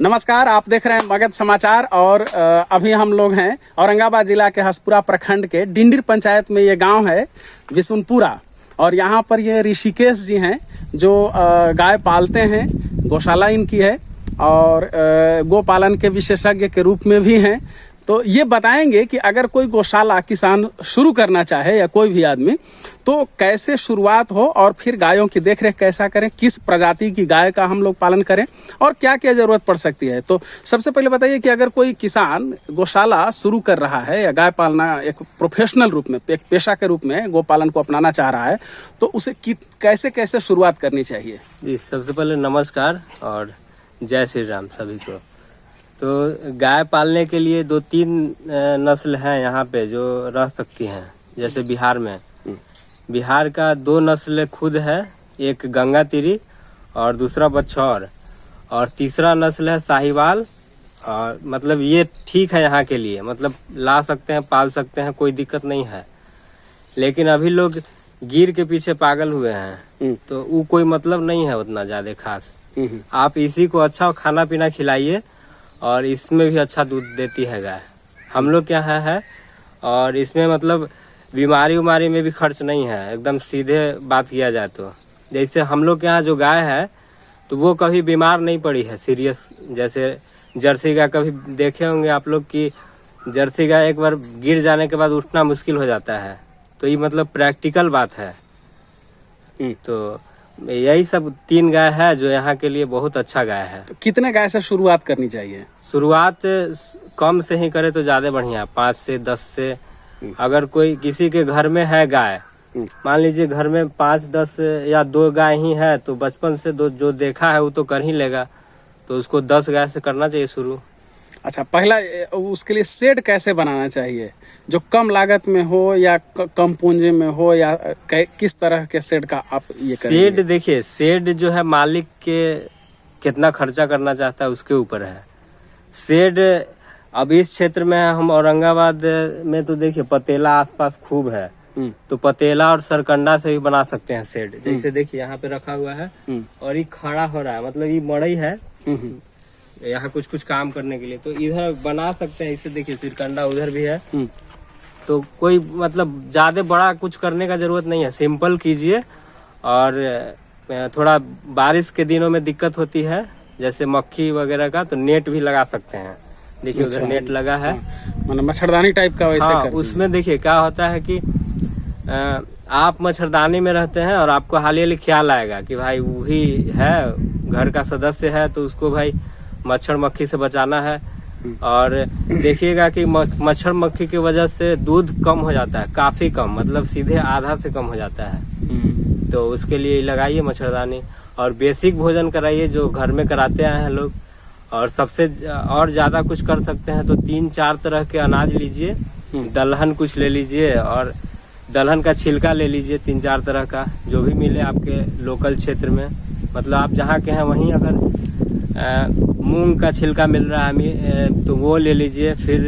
नमस्कार, आप देख रहे हैं मगध समाचार और अभी हम लोग हैं औरंगाबाद जिला के हसपुरा प्रखंड के डिंडीर पंचायत में। ये गांव है विशुनपुरा और यहाँ पर ये ऋषिकेश जी हैं जो गाय पालते हैं। गौशाला इनकी है और गो पालन के विशेषज्ञ के रूप में भी हैं। तो ये बताएंगे कि अगर कोई गौशाला किसान शुरू करना चाहे या कोई भी आदमी तो कैसे शुरुआत हो और फिर गायों की देखरेख कैसा करें, किस प्रजाति की गाय का हम लोग पालन करें और क्या क्या जरूरत पड़ सकती है। तो सबसे पहले बताइए कि अगर कोई किसान गौशाला शुरू कर रहा है या गाय पालना एक प्रोफेशनल रूप में, एक पेशा के रूप में गौ पालन को अपनाना चाह रहा है तो उसे कैसे कैसे शुरुआत करनी चाहिए। जी, सबसे पहले नमस्कार और जय श्री राम सभी को। तो गाय पालने के लिए 2-3 नस्ल हैं यहाँ पे जो रह सकती हैं। जैसे बिहार का 2 नस्ल खुद है, एक गंगा तिरी और दूसरा बछौर, और तीसरा नस्ल है साहिवाल। और मतलब ये ठीक है यहाँ के लिए, मतलब ला सकते हैं, पाल सकते हैं, कोई दिक्कत नहीं है। लेकिन अभी लोग गिर के पीछे पागल हुए हैं तो वो कोई मतलब नहीं है उतना ज्यादा खास। आप इसी को अच्छा खाना पीना खिलाइए और इसमें भी अच्छा दूध देती है गाय। हम लोग के यहाँ है और इसमें मतलब बीमारी में भी खर्च नहीं है, एकदम सीधे बात किया जाए तो। जैसे हम लोग के यहाँ जो गाय है तो वो कभी बीमार नहीं पड़ी है सीरियस। जैसे जर्सी गाय कभी देखे होंगे आप लोग कि जर्सी गाय एक बार गिर जाने के बाद उठना मुश्किल हो जाता है। तो ये मतलब प्रैक्टिकल बात है। तो यही सब 3 गाय है जो यहाँ के लिए बहुत अच्छा गाय है। तो कितने गाय से शुरुआत करनी चाहिए? शुरुआत कम से ही करे तो ज्यादा बढ़िया, 5 से 10 से। अगर कोई किसी के घर में है गाय, मान लीजिए घर में 5-10 या 2 गाय ही है तो बचपन से जो देखा है वो तो कर ही लेगा। तो उसको 10 गाय से करना चाहिए शुरू। अच्छा, पहला उसके लिए शेड कैसे बनाना चाहिए जो कम लागत में हो या कम पूंजी में हो, या किस तरह के शेड का आप ये करेंगे? शेड देखिए, शेड जो है मालिक के कितना खर्चा करना चाहता है उसके ऊपर है। शेड अब इस क्षेत्र में हम औरंगाबाद में तो देखिए पतेला आसपास खूब है, तो पतेला और सरकंडा से भी बना सकते हैं शेड। जैसे देखिए यहाँ पे रखा हुआ है और ये खड़ा हो रहा है, मतलब ये मड़ई है यहाँ कुछ काम करने के लिए, तो इधर बना सकते हैं। इससे देखिए सिरकंडा उधर भी है। तो कोई मतलब ज्यादा बड़ा कुछ करने का जरूरत नहीं है, सिंपल कीजिए। और थोड़ा बारिश के दिनों में दिक्कत होती है जैसे मक्खी वगैरह का, तो नेट भी लगा सकते हैं। देखिए उधर नेट लगा है, मतलब मच्छरदानी टाइप का वैसे। हाँ, उसमें देखिए क्या होता है कि आप मच्छरदानी में रहते हैं और आपको हाल ख्याल आएगा कि भाई वही है, घर का सदस्य है, तो उसको भाई मच्छर मक्खी से बचाना है। और देखिएगा कि मच्छर मक्खी की वजह से दूध कम हो जाता है, काफी कम, मतलब सीधे आधा से कम हो जाता है। तो उसके लिए लगाइए मच्छरदानी और बेसिक भोजन कराइए जो घर में कराते आए हैं लोग। और सबसे और ज्यादा कुछ कर सकते हैं तो 3-4 तरह के अनाज लीजिए, दलहन कुछ ले लीजिए और दलहन का छिलका ले लीजिए, 3-4 तरह का जो भी मिले आपके लोकल क्षेत्र में। मतलब आप जहाँ के हैं वहीं अगर मूंग का छिलका मिल रहा है तो वो ले लीजिए। फिर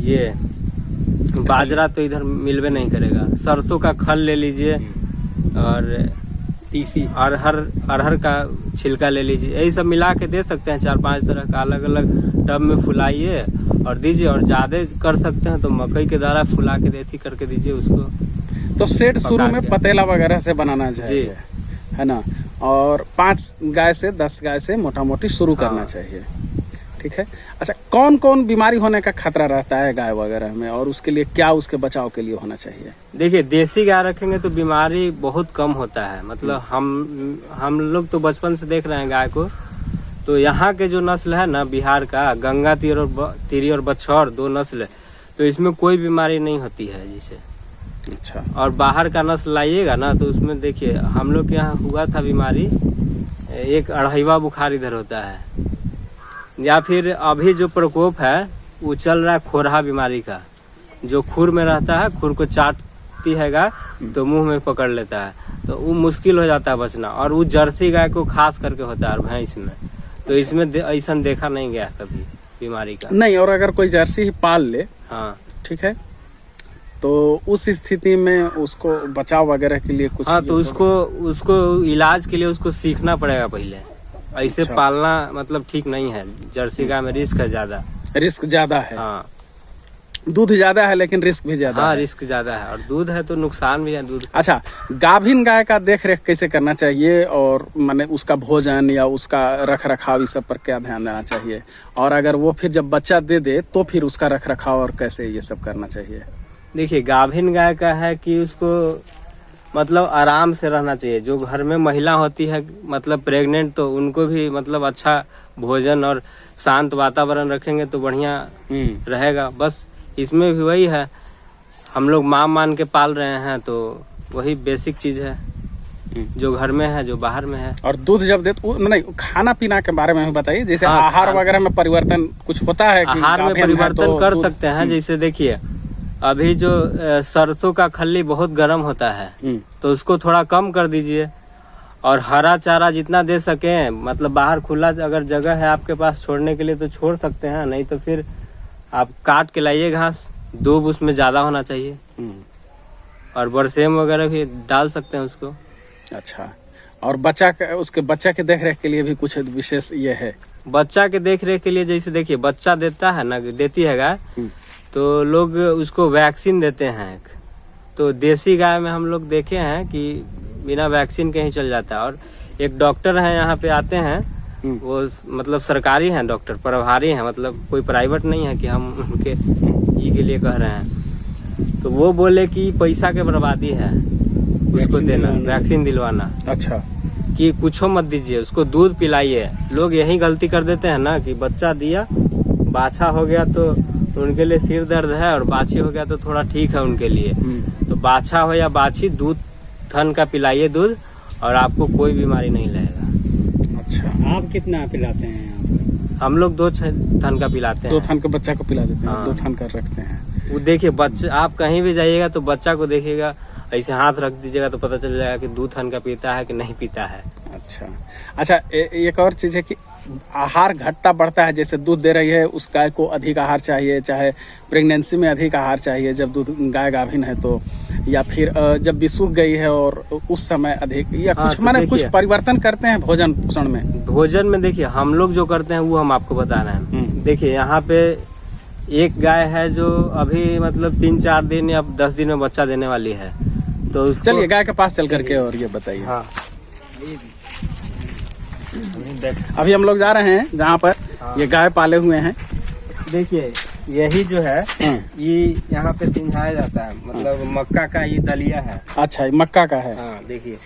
ये बाजरा तो इधर मिलवे नहीं करेगा, सरसों का खल ले लीजिए और तीसी अरहर का छिलका ले लीजिए। यही सब मिला के दे सकते हैं, 4-5 तरह का अलग अलग टब में फुलाइए और दीजिए। और ज्यादा कर सकते हैं तो मकई के दाना फुला के देती करके दीजिए उसको। तो सेट शुरू में पतेला वगैरह से बनाना चाहिए, है ना। और 5 गाय से 10 गाय से मोटा मोटी शुरू करना चाहिए, ठीक है। अच्छा, कौन कौन बीमारी होने का खतरा रहता है गाय वगैरह में और उसके लिए क्या उसके बचाव के लिए होना चाहिए? देखिए, देसी गाय रखेंगे तो बीमारी बहुत कम होता है। मतलब हम लोग तो बचपन से देख रहे हैं गाय को। तो यहाँ के जो नस्ल है ना बिहार का, गंगा तिरी और बछौर 2 नस्ल, तो इसमें कोई बीमारी नहीं होती है जिसे। अच्छा। और बाहर का नस्ल लाइएगा ना तो उसमें देखिए हम लोग के यहाँ हुआ था बीमारी, एक अढ़ाईवा बुखार इधर होता है, या फिर अभी जो प्रकोप है वो चल रहा है खोरहा बीमारी का, जो खुर में रहता है, खुर को चाटती है गाय तो मुंह में पकड़ लेता है, तो वो मुश्किल हो जाता है बचना। और वो जर्सी गाय को खास करके होता है भैंस में। तो इसमें ऐसा देखा नहीं गया कभी बीमारी का नहीं। और अगर कोई जर्सी ही पाल ले, हाँ ठीक है, तो उस स्थिति में उसको बचाव वगैरह के लिए कुछ? हाँ, तो उसको इलाज के लिए उसको सीखना पड़ेगा पहले। ऐसे अच्छा। पालना मतलब ठीक नहीं है। जर्सी गाय में रिस्क है ज्यादा। रिस्क ज्यादा है। हाँ दूध ज्यादा है लेकिन रिस्क भी ज्यादा हाँ, है। रिस्क ज्यादा है, और दूध है तो नुकसान भी है दूध का। अच्छा, गाभिन गाय का देख रेख कैसे करना चाहिए, और माने उसका भोजन या उसका रख रखाव इस सब पर क्या ध्यान देना चाहिए, और अगर वो फिर जब बच्चा दे दे तो फिर उसका रख रखाव और कैसे ये सब करना चाहिए? देखिए, गाभिन गाय का है कि उसको मतलब आराम से रहना चाहिए। जो घर में महिला होती है मतलब प्रेग्नेंट, तो उनको भी मतलब अच्छा भोजन और शांत वातावरण रखेंगे तो बढ़िया रहेगा। बस इसमें भी वही है, हम लोग माँ मान के पाल रहे हैं, तो वही बेसिक चीज है जो घर में है, जो बाहर में है। और दूध जब दे नहीं, खाना पीना के बारे में भी बताइए। जैसे हाँ, आहार वगैरह में परिवर्तन कुछ होता है कि आहार में गाभिन है परिवर्तन तो कर दूध- सकते हैं। जैसे देखिए, अभी जो सरसों का खल्ली बहुत गर्म होता है, तो उसको थोड़ा कम कर दीजिए, और हरा चारा जितना दे सके, मतलब बाहर खुला अगर जगह है आपके पास छोड़ने के लिए तो छोड़ सकते हैं, नहीं तो फिर आप काट के लाइए घास। दूब उसमें ज्यादा होना चाहिए, और बरसेम वगैरह भी डाल सकते हैं उसको। अच्छा, और उसके बच्चा के देख रेख के लिए भी कुछ विशेष ये है? बच्चा के देख रेख के लिए जैसे देखिए, बच्चा देता है ना, देती है गाय, तो लोग उसको वैक्सीन देते हैं। तो देसी गाय में हम लोग देखे हैं कि बिना वैक्सीन के ही चल जाता है। और एक डॉक्टर है यहाँ पे आते हैं, वो मतलब सरकारी हैं डॉक्टर, प्रभारी हैं, मतलब कोई प्राइवेट नहीं है कि हम उनके ये के लिए कह रहे हैं। तो वो बोले कि पैसा के बर्बादी है उसको देना, वैक्सीन दिलवाना। अच्छा, कि कुछो मत दीजिए, उसको दूध पिलाइए। लोग यही गलती कर देते हैं ना कि बच्चा दिया, बाछा हो गया तो उनके लिए सिर दर्द है, और बाछी हो गया तो थोड़ा ठीक है उनके लिए। तो बाछा हो या बाछी, दूध थन का पिलाइए दूध, और आपको कोई बीमारी नहीं लगेगा। अच्छा, आप कितना पिलाते हैं यहाँ पर? हम लोग 2 थन का पिलाते दो हैं। थन का बच्चा को पिला देते हैं, हाँ। 2 थन का रखते हैं। वो देखिए, बच्चा आप कहीं भी जाइएगा तो बच्चा को देखिएगा, ऐसे हाथ रख दीजिएगा तो पता चल जाएगा कि 2 थन का पीता है कि नहीं पीता है। अच्छा, एक और चीज है कि आहार घटता बढ़ता है। जैसे दूध दे रही है, उस गाय को अधिक आहार चाहिए, चाहे प्रेगनेंसी में अधिक आहार चाहिए जब दूध गाय गाभिन है तो, या फिर जब भी सूख गई है और उस समय अधिक, या हाँ, कुछ तो माने कुछ देखिए, परिवर्तन करते हैं भोजन पोषण में? भोजन में देखिए, हम लोग जो करते हैं वो हम आपको बता रहे हैं। देखिए, यहाँ पे एक गाय है जो अभी मतलब 3-4 दिन या 10 दिन में बच्चा देने वाली है, तो उसको चलिए गाय के पास चल करके और ये बताइए। हाँ, अभी हम लोग जा रहे हैं जहाँ पर ये गाय पाले हुए हैं। देखिए, यही जो है ये यहाँ पे सिंझाया जाता है, मतलब मक्का का ये दलिया है। अच्छा, ये मक्का का है। हाँ, देखिए,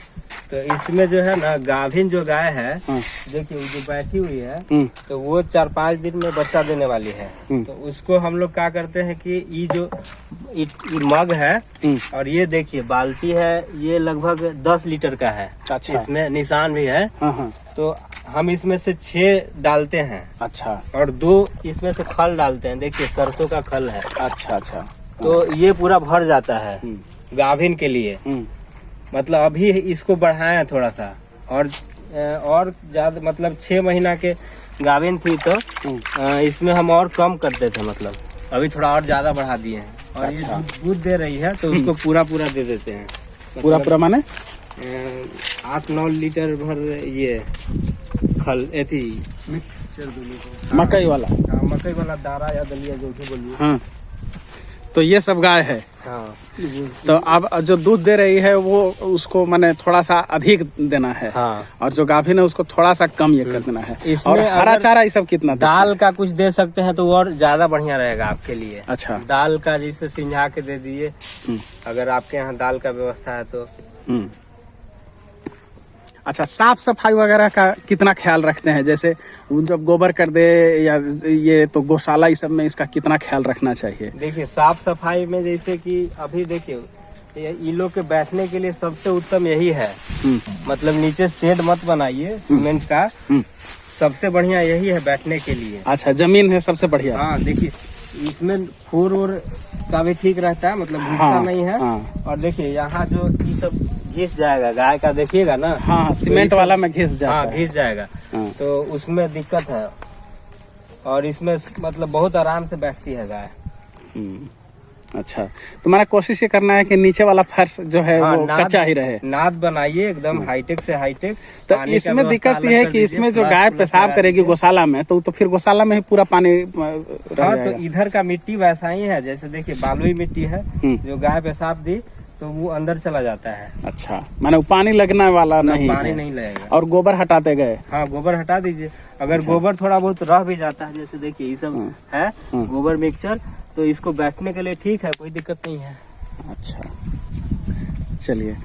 तो इसमें जो है ना, गाभिन जो गाय है, हाँ। देखिए वो जो बैठी हुई है, तो वो 4-5 दिन में बच्चा देने वाली है। तो उसको हम लोग क्या करते हैं कि ये जो ये मग है, और ये देखिए बाल्टी है, ये लगभग 10 लीटर का है। अच्छा। इसमें निशान भी है। हाँ। तो हम इसमें से 6 डालते हैं, अच्छा, और 2 इसमें से खल डालते हैं। देखिए, सरसों का खल है। अच्छा। तो ये पूरा भर जाता है गाभिन के लिए। मतलब अभी इसको बढ़ाया थोड़ा सा, और ज्यादा, मतलब 6 महीना के गाभिन थी तो इसमें हम और कम करते थे, मतलब अभी थोड़ा और ज्यादा बढ़ा दिए हैं। और अच्छा। ये दूध दे रही है तो उसको पूरा दे देते हैं। पूरा माने 8-9 लीटर भर ये खल एथी मकई वाला। मकई वाला दारा या दलिया जो भी बोलिए। हाँ, तो ये सब गाय है। हाँ, तो अब जो दूध दे रही है वो उसको माने थोड़ा सा अधिक देना है। हाँ। और जो गाभिन है उसको थोड़ा सा कम ये कर देना है। इसमें और हरा अगर चारा ये सब कितना दाल का कुछ दे सकते हैं तो वो और ज्यादा बढ़िया रहेगा आपके लिए। अच्छा। दाल का जैसे सिंझा के दे दिए, अगर आपके यहाँ दाल का व्यवस्था है तो। अच्छा, साफ सफाई वगैरह का कितना ख्याल रखते हैं? जैसे जब गोबर कर दे या ये, तो गौशाला इस सब में इसका कितना ख्याल रखना चाहिए? देखिए, साफ सफाई में जैसे कि अभी देखिए, ये लोग के बैठने के लिए सबसे उत्तम यही है। मतलब नीचे शेड मत बनाइए सीमेंट का, सबसे बढ़िया यही है बैठने के लिए। अच्छा, जमीन है सबसे बढ़िया। हाँ, देखिए इसमें खूर वूर का भी ठीक रहता है, मतलब घिसता नहीं है। और देखिए यहाँ जो ये सब घिस जाएगा गाय का, देखिएगा ना। हाँ, सीमेंट वाला में घिस जाता हाँ, है। घिस जाएगा। तो उसमें दिक्कत है, और इसमें मतलब बहुत आराम से बैठती है गाय। अच्छा, तुम्हारा कोशिश ये करना है कि नीचे वाला फर्श जो है हाँ, वो कच्चा ही रहे। नाद बनाइए एकदम हाईटेक से हाईटेक। तो पानी का इसमें व्यवस्था दिक्कत अलग ये है कर कि दीजिए, इसमें जो फ्लश गाय व्लश पेशाब लगा करेगी दीजिए। गौशाला में, तो फिर गौशाला में ही पूरा पानी रह हाँ, तो जाएगा। इधर का मिट्टी वैसा ही है, जैसे देखिए बालुई मिट्टी है, जो गाय पेशाब दी तो वो अंदर चला जाता है। अच्छा, माने वो पानी लगने वाला ना नहीं पानी है। नहीं लगेगा। और गोबर हटाते गए। हाँ, गोबर हटा दीजिए। अगर गोबर थोड़ा बहुत रह भी जाता है, जैसे देखिए ये सब है गोबर मिक्सचर, तो इसको बैठने के लिए ठीक है, कोई दिक्कत नहीं है। अच्छा, चलिए,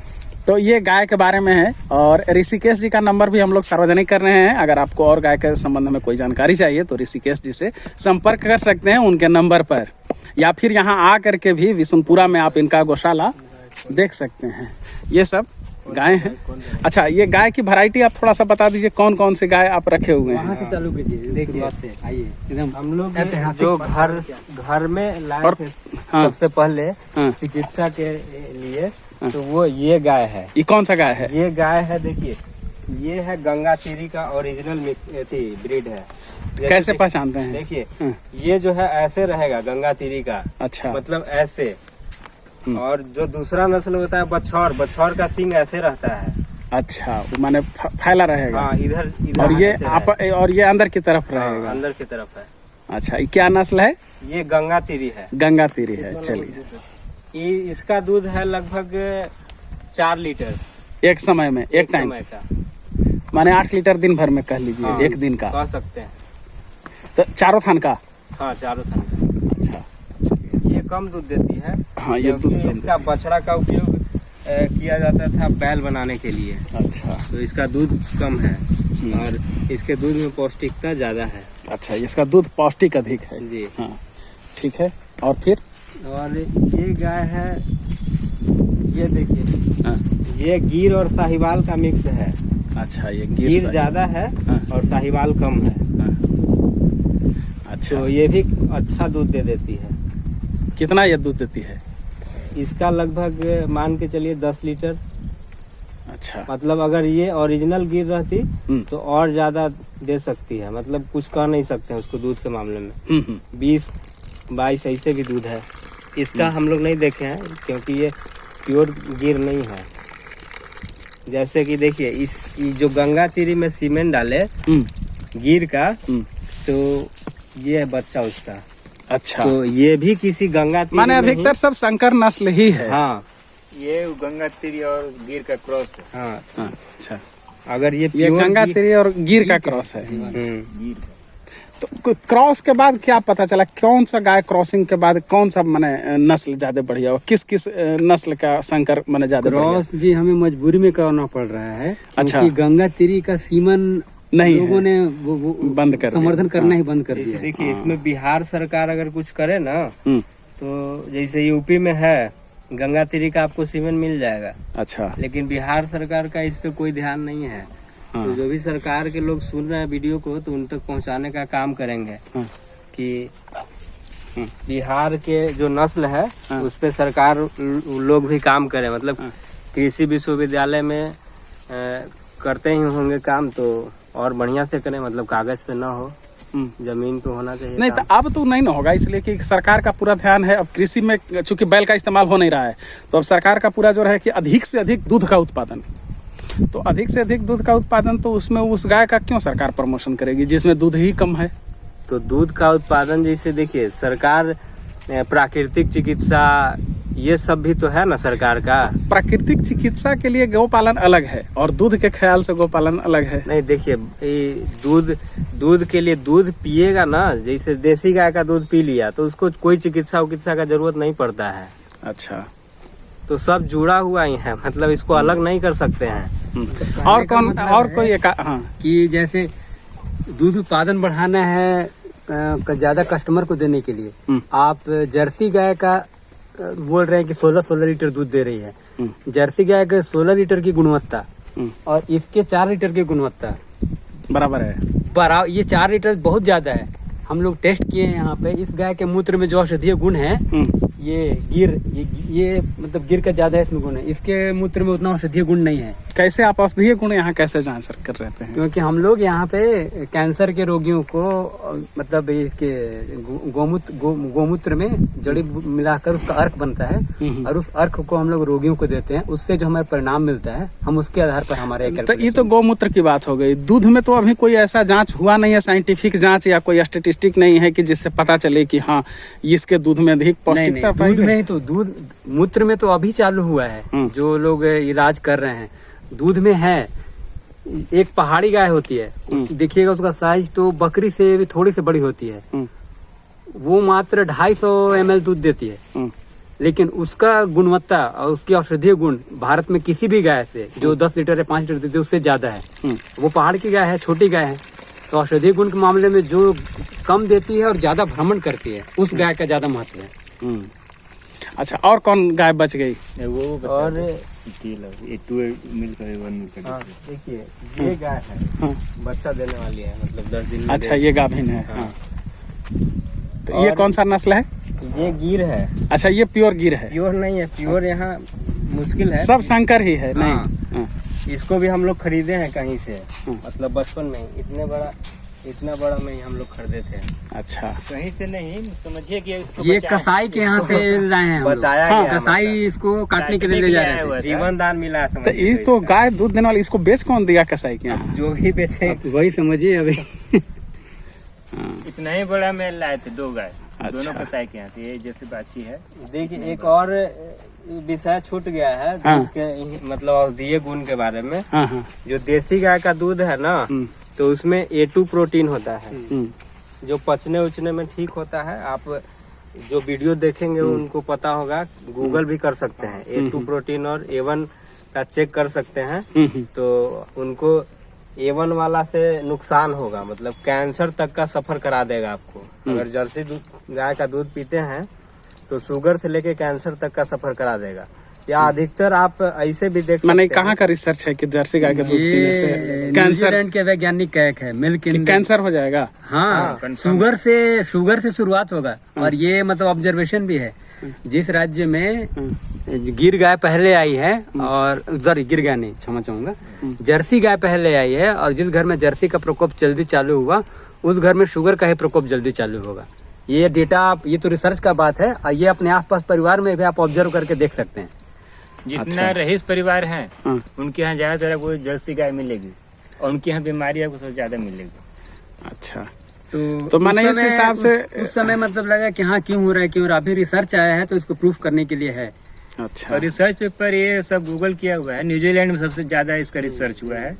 तो ये गाय के बारे में है। और ऋषिकेश जी का नंबर भी हम लोग सार्वजनिक कर रहे हैं। अगर आपको और गाय के संबंध में कोई जानकारी चाहिए तो ऋषिकेश जी से संपर्क कर सकते हैं उनके नंबर पर, या फिर यहाँ आ करके भी विशुनपुरा में आप इनका गौशाला देख सकते हैं। ये सब गाय हैं। अच्छा, ये गाय की वैरायटी आप थोड़ा सा बता दीजिए, कौन कौन सी गाय आप रखे हुए हैं? वहाँ से चालू कीजिए, देखिए आइए एकदम। हम लोग ऐतिहासिक जो पत्थर घर में लाए और- थे हाँ। सबसे पहले हाँ। चिकित्सा के लिए, तो वो ये गाय है। ये कौन सा गाय है? ये गाय है, देखिए ये है गंगा तीरी का ओरिजिनल ब्रीड है। जैसे कैसे पहचानते हैं? देखिए हाँ। ये जो है ऐसे रहेगा गंगा तीरी का, अच्छा, मतलब ऐसे। और जो दूसरा नस्ल होता है बछौर, बछौर का सींग ऐसे रहता है। अच्छा, वो माने फैला रहेगा। हाँ, इधर इधर और ये ऐसे आप है। और ये अंदर की तरफ हाँ, रहेगा। अंदर की तरफ है। अच्छा, ये क्या नस्ल है? ये गंगा तीरी है। गंगा तीरी है। चलिए, ये इसका दूध है लगभग 4 लीटर एक समय में, एक टाइम समय का, माने 8 लीटर दिन भर में कह लीजिए। हाँ, एक दिन का, कह सकते हैं। तो चारों थान का। हाँ, चारों थान का। अच्छा, ये कम दूध देती है। हाँ, ये दूध क्योंकि कम इसका बछड़ा का उपयोग किया जाता था बैल बनाने के लिए, अच्छा, तो इसका दूध कम है और इसके दूध में पौष्टिकता ज्यादा है। अच्छा, इसका दूध पौष्टिक अधिक है। जी। हाँ, ठीक है। और फिर और ये गाय है, ये देखिए, हाँ, ये गिर और साहिवाल का मिक्स है। अच्छा, ये गिर सा- ज्यादा है हाँ। और साहिवाल कम है, अच्छा, तो ये भी अच्छा दूध दे देती है। कितना ये दूध देती है? इसका लगभग मान के चलिए 10 लीटर। अच्छा, मतलब अगर ये ओरिजिनल गिर रहती तो और ज्यादा दे सकती है, मतलब कुछ कह नहीं सकते हैं उसको दूध के मामले में। 20-22 ऐसे भी दूध है। इसका हम लोग नहीं देखे हैं क्योंकि ये प्योर गिर नहीं है। जैसे कि देखिए ये जो गंगा तीरी में सीमेंट डाले गिर का, तो ये है बच्चा उसका। अच्छा, तो ये भी किसी गंगा तीरी माने में ही- अधिकतर सब संकर नस्ल ही है। हाँ ये गंगा तीरी और गिर का क्रॉस है। हाँ, हाँ, अच्छा, अगर ये ये pure गंगा गिर- तीरी और गिर का क्रॉस है। हम्म। तो क्रॉस के बाद क्या पता चला, कौन सा गाय क्रॉसिंग के बाद कौन सा माने नस्ल ज्यादा बढ़िया हो? किस किस नस्ल का संकर माने ज्यादा बढ़िया? क्रॉस जी हमें मजबूरी में करना पड़ रहा है, अच्छा। क्योंकि गंगा तीरी का सीमन नहीं लोगों है। ने वो बंद कर दिया। समर्थन करना ही बंद कर जैसे दिया है। देखिए इसमें बिहार सरकार अगर कुछ करे ना, हम्म, तो जैसे यूपी में है गंगा तीरी का आपको सीमेंट मिल जाएगा, अच्छा, लेकिन बिहार सरकार का इस पे कोई ध्यान नहीं है। हाँ। तो जो भी सरकार के लोग सुन रहे हैं वीडियो को, तो उन तक पहुंचाने का काम करेंगे हाँ। कि बिहार के जो नस्ल है हाँ। उस पे सरकार लोग भी काम करें। मतलब कृषि विश्वविद्यालय में करते ही होंगे काम, तो और बढ़िया से करें, मतलब कागज पे ना हो, जमीन पे होना चाहिए नहीं तो काम। अब तो नहीं ना होगा, इसलिए कि सरकार का पूरा ध्यान है अब कृषि में। चूंकि बैल का इस्तेमाल हो नहीं रहा है, तो अब सरकार का पूरा जो है कि अधिक से अधिक दूध का उत्पादन। तो अधिक से अधिक दूध का उत्पादन, तो उसमें उस गाय का क्यों सरकार प्रमोशन करेगी जिसमें दूध ही कम है? तो दूध का उत्पादन जैसे देखिए सरकार प्राकृतिक चिकित्सा ये सब भी तो है ना सरकार का। प्राकृतिक चिकित्सा के लिए गौपालन अलग है और दूध के ख्याल से गौपालन अलग है। नहीं देखिए, ये दूध के लिए दूध पिएगा ना, जैसे देसी गाय का दूध पी लिया तो उसको कोई चिकित्सा उकित्सा का जरूरत नहीं पड़ता है। अच्छा, तो सब जुड़ा हुआ ही है, मतलब इसको अलग नहीं कर सकते हैं। और कौन और कोई हाँ, कि जैसे दूध उत्पादन बढ़ाना है ज्यादा कस्टमर को देने के लिए, आप जर्सी गाय का बोल रहे हैं कि 16 लीटर दूध दे रही है। जर्सी गाय के 16 लीटर की गुणवत्ता और इसके 4 लीटर की गुणवत्ता बराबर है। बराबर। ये 4 लीटर बहुत ज्यादा है। हम लोग टेस्ट किए हैं यहाँ पे, इस गाय के मूत्र में जो औषधीय गुण है ये ये मतलब गिर का ज्यादा इसमें गुण है। इसके मूत्र में उतना औषधीय गुण नहीं है। कैसे आप औषधीय गुण यहाँ कैसे जांच कर रहे हैं? क्योंकि हम लोग यहाँ पे कैंसर के रोगियों को मतलब इसके गोमूत्र में जड़ी मिलाकर उसका अर्क बनता है और उस अर्क को हम लोग रोगियों को देते हैं। उससे जो हमें परिणाम मिलता है हम उसके आधार पर हमारे तो ये तो गौमूत्र की बात हो गई। दूध में तो अभी कोई ऐसा जांच हुआ नहीं है, साइंटिफिक जांच या कोई स्टेटिस्टिक नहीं है कि जिससे पता चले कि हाँ इसके दूध में अधिक पौष्टिकता पाई दूध में तो दूध मूत्र में तो अभी चालू हुआ है। जो लोग इलाज कर रहे हैं दूध में है। एक पहाड़ी गाय होती है, देखिएगा उसका साइज तो बकरी से भी थोड़ी सी बड़ी होती है। वो मात्र 250 ml दूध देती है, लेकिन उसका गुणवत्ता और उसकी औषधीय गुण भारत में किसी भी गाय से जो 10 लीटर या 5 लीटर देती है उससे ज्यादा है। वो पहाड़ की गाय है, छोटी गाय है, तो औषधीय गुण के मामले में जो कम देती है और ज्यादा भ्रमण करती है उस गाय का ज्यादा महत्व है। अच्छा, और कौन गाय बच गई? वो और देखिए ये गाय है, बच्चा देने वाली है, मतलब 10 दिन में। अच्छा, ये गाभिन है। हाँ। तो ये कौन सा नस्ल है? ये गिर है। अच्छा, ये प्योर गिर है? प्योर नहीं है, प्योर यहाँ मुश्किल है, सब संकर ही है। हाँ। नहीं, इसको भी हम लोग खरीदे हैं कहीं से, मतलब बचपन में इतना बड़ा में ही हम लोग खरीदे थे। अच्छा, कहीं से नहीं, समझिए कि इसको ये कसाई के यहाँ से लाए हैं, बचाया हाँ, गया, कसाई इसको काटने के लिए ले जा रहे थे। जीवन दान मिला है, तो समझिए। इस तो गाय दूध देने वाली, इसको बेच कौन दिया कसाई के यहाँ? जो भी बेचे आप वही समझिए अभी। इतना ही बड़ा मेल लाए थे 2 गाय, अच्छा। दोनों कसाई के यहाँ से। ये जैसे बाछी है। देखिए एक और विषय छूट गया है हाँ। दूध के, मतलब औषधीय गुण के बारे में। हाँ हाँ। जो देसी गाय का दूध है ना, तो उसमें A2 प्रोटीन होता है, जो पचने उचने में ठीक होता है। आप जो वीडियो देखेंगे उनको पता होगा, गूगल भी कर सकते हैं। A2 प्रोटीन और A1 का चेक कर सकते हैं, तो उनको A1 वाला से नुकसान होगा, मतलब कैंसर तक का सफर करा देगा आपको। अगर जर्सी गाय का दूध पीते हैं तो शुगर से लेके कैंसर तक का सफर करा देगा। या अधिकतर आप ऐसे भी देख सकते हैं। मैंने कहाँ का रिसर्च है कि जर्सी गाय के दूध पीने से कैंसर के वैज्ञानिक कहक है, मिल्क इन कैंसर हो जाएगा? हाँ, शुगर से शुरुआत होगा। और ये मतलब ऑब्जर्वेशन भी है, जिस राज्य में गिर गाय पहले आई है, और गिर गाय नहीं, क्षमा चाहूंगा, जर्सी गाय पहले आई है, और जिस घर में जर्सी का प्रकोप जल्दी चालू हुआ उस घर में शुगर का ही प्रकोप जल्दी चालू होगा। ये डेटा आप, ये तो रिसर्च का बात है, और ये अपने आसपास परिवार में भी आप ऑब्जर्व करके देख सकते हैं। जितना रईस परिवार है उनके यहाँ ज्यादातर आपको जर्सी गाय मिलेगी, और उनके यहाँ बीमारी आपको सबसे ज्यादा मिलेगी। अच्छा, तो मैंने इस हिसाब से उस समय मतलब लगा कि हाँ क्यों हो रहा है, क्यों? अभी रिसर्च आया है तो इसको प्रूफ करने के लिए है। अच्छा, और रिसर्च पेपर ये सब गूगल किया हुआ है। न्यूजीलैंड में सबसे ज्यादा इसका रिसर्च हुआ है।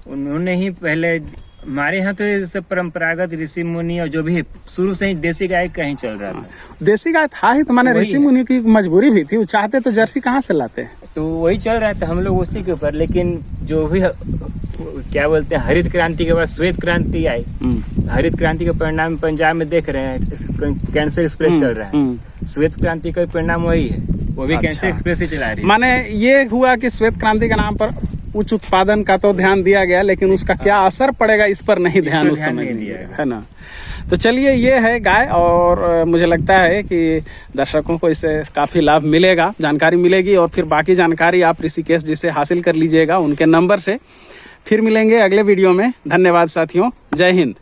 उन्होंने ही पहले, हमारे यहाँ तो ये सब परंपरागत ऋषि मुनि और जो भी शुरू से ही देसी गाय का ही चल रहा था। देसी गाय था ही, तो मैंने ऋषि मुनि की मजबूरी भी थी, वो चाहते तो जर्सी कहाँ से लाते हैं, तो वही चल रहा था, हम लोग उसी के ऊपर। लेकिन जो भी क्या बोलते हैं, हरित क्रांति के बाद श्वेत क्रांति आई। हरित क्रांति के परिणाम पंजाब में देख रहे हैं, कैंसर एक्सप्रेस चल रहा है। श्वेत क्रांति का परिणाम वही है, वो भी कैंसर एक्सप्रेस ही चला रही है। माने ये हुआ कि श्वेत क्रांति के नाम पर उच्च उत्पादन का तो ध्यान दिया गया, लेकिन उसका क्या असर पड़ेगा इस पर नहीं ध्यान उस समय दिया, है ना। तो चलिए, ये है गाय, और मुझे लगता है कि दर्शकों को इससे काफ़ी लाभ मिलेगा, जानकारी मिलेगी, और फिर बाकी जानकारी आप ऋषिकेश जी से हासिल कर लीजिएगा उनके नंबर से। फिर मिलेंगे अगले वीडियो में। धन्यवाद साथियों, जय हिंद।